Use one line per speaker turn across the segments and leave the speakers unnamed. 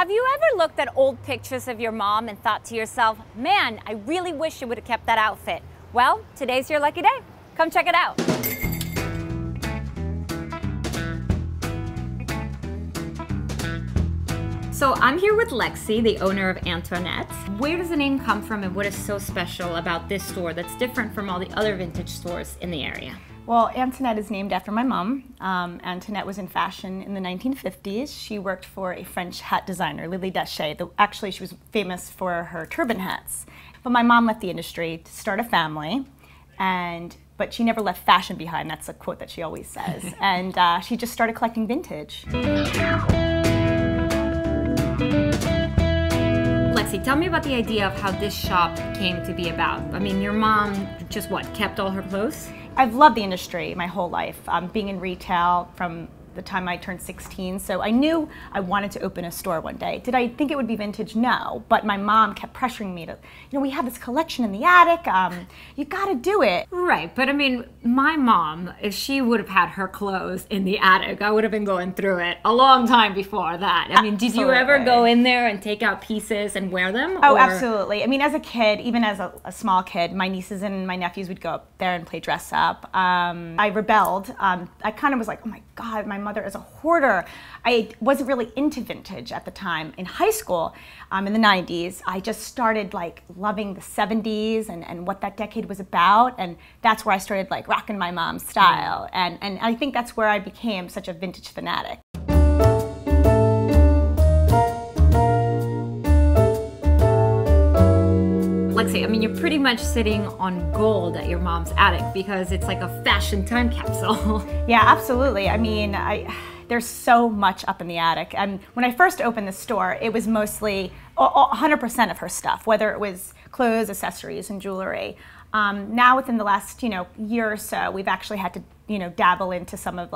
Have you ever looked at old pictures of your mom and thought to yourself, man, I really wish she would have kept that outfit? Well, today's your lucky day. Come check it out. So I'm here with Lexi, the owner of Antoinette. Where does the name come from and what is so special about this store that's different from all the other vintage stores in the area?
Well, Antoinette is named after my mom. Antoinette was in fashion in the 1950s. She worked for a French hat designer, Lily Dachet. Actually, she was famous for her turban hats. But my mom left the industry to start a family, but she never left fashion behind. That's a quote that she always says. And she just started collecting vintage.
Lexi, tell me about the idea of how this shop came to be about. I mean, your mom just kept all her clothes?
I've loved the industry my whole life, being in retail from the time I turned 16, so I knew I wanted to open a store one day. Did I think it would be vintage? No, but my mom kept pressuring me to, we have this collection in the attic, you gotta do it.
Right, but I mean, my mom, if she would have had her clothes in the attic, I would have been going through it a long time before that. I mean, did you ever go in there and take out pieces and wear them?
Oh, absolutely. I mean, as a kid, even as a small kid, my nieces and my nephews would go up there and play dress up. I rebelled. I kind of was like, oh my God, my mother is a hoarder. I wasn't really into vintage at the time. In high school, in the 90s, I just started loving the 70s and what that decade was about, and that's where I started rocking my mom's style, and I think that's where I became such a vintage fanatic. Lexi, I mean, you're pretty much sitting on gold at your mom's attic because it's like a fashion time capsule. Yeah, absolutely. I mean, there's so much up in the attic. And when I first opened the store, it was mostly 100% of her stuff, whether it was clothes, accessories, and jewelry. Now, within the last year or so, we've actually had to dabble into some of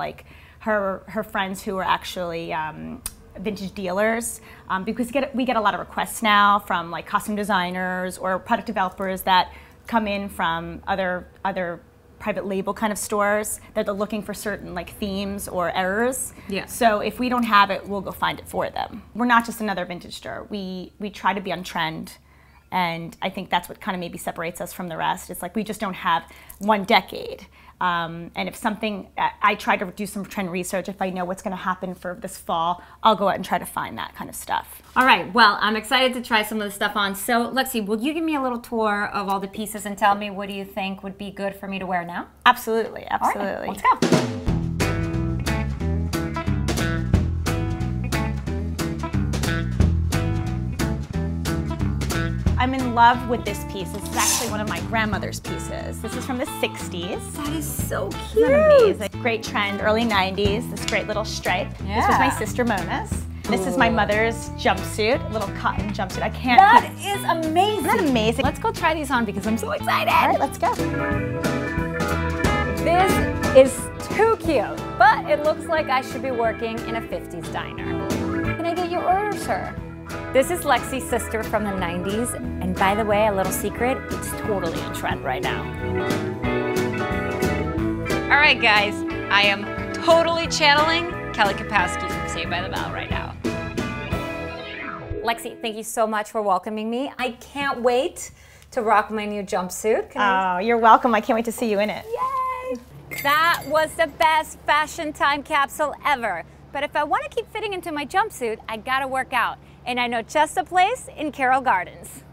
her friends who are actually vintage dealers, because we get a lot of requests now from costume designers or product developers that come in from other private label kind of stores that they're looking for certain themes or errors. Yeah. So if we don't have it, we'll go find it for them. We're not just another vintage store. We try to be on trend, and I think that's what kind of maybe separates us from the rest. It's we just don't have one decade. And if something, I try to do some trend research. If I know what's going to happen for this fall, I'll go out and try to find that kind of stuff.
All right, well, I'm excited to try some of the stuff on. So, Lexi, will you give me a little tour of all the pieces and tell me what do you think would be good for me to wear now?
Absolutely, absolutely.
All right, let's go.
I'm in love with this piece. This is actually one of my grandmother's pieces. This is from the 60s.
That is so cute.
Isn't amazing? Great trend, early 90s, this great little stripe. Yeah. This was my sister Mona's. This is my mother's jumpsuit, a little cotton jumpsuit. I can't.
That is amazing.
Isn't that amazing?
Let's go try these on because I'm so excited.
All right, let's go.
This is too cute, but it looks like I should be working in a 50s diner. Can I get your order, sir? This is Lexi's sister from the 90s, and by the way, a little secret, it's totally in trend right now. All right, guys, I am totally channeling Kelly Kapowski from Saved by the Bell right now. Lexi, thank you so much for welcoming me. I can't wait to rock my new jumpsuit.
Oh, you're welcome. I can't wait to see you in it.
Yay! That was the best fashion time capsule ever. But if I want to keep fitting into my jumpsuit, I gotta work out. And I know just a place in Carroll Gardens.